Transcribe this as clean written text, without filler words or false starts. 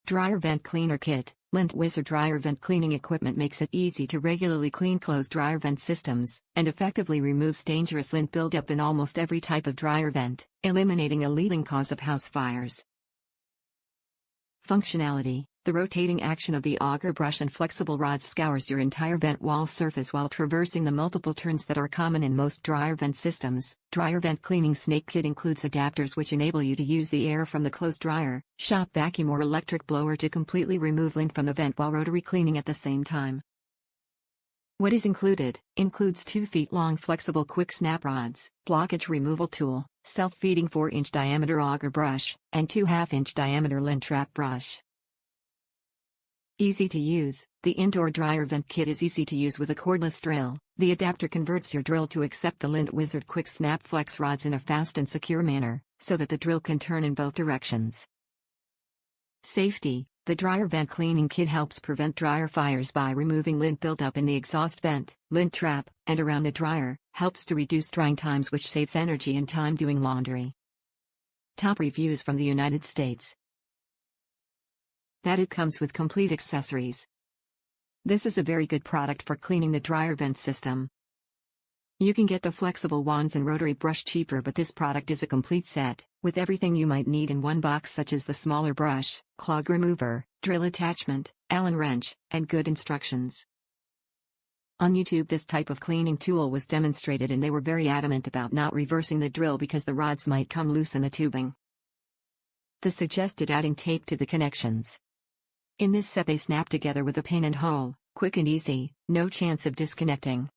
Dryer Vent Cleaner Kit. Lint Wizard dryer vent cleaning equipment makes it easy to regularly clean closed dryer vent systems, and effectively removes dangerous lint buildup in almost every type of dryer vent, eliminating a leading cause of house fires. Functionality. The rotating action of the auger brush and flexible rod scours your entire vent wall surface while traversing the multiple turns that are common in most dryer vent systems. Dryer Vent Cleaning Snake Kit includes adapters which enable you to use the air from the closed dryer, shop vacuum or electric blower to completely remove lint from the vent while rotary cleaning at the same time. What is included? Includes 2 feet long flexible quick snap rods, blockage removal tool, self-feeding 4-inch diameter auger brush, and 2 1/2-inch diameter lint trap brush. Easy to use. The indoor dryer vent kit is easy to use with a cordless drill. The adapter converts your drill to accept the Lint Wizard quick snap flex rods in a fast and secure manner, so that the drill can turn in both directions. Safety. The dryer vent cleaning kit helps prevent dryer fires by removing lint buildup in the exhaust vent, lint trap, and around the dryer, helps to reduce drying times which saves energy and time doing laundry. Top reviews from the United States. That it comes with complete accessories. This is a very good product for cleaning the dryer vent system. You can get the flexible wands and rotary brush cheaper, but this product is a complete set, with everything you might need in one box, such as the smaller brush, clog remover, drill attachment, Allen wrench, and good instructions. On YouTube this type of cleaning tool was demonstrated and they were very adamant about not reversing the drill because the rods might come loose in the tubing. They suggested adding tape to the connections. In this set they snap together with a pin and hole, quick and easy, no chance of disconnecting.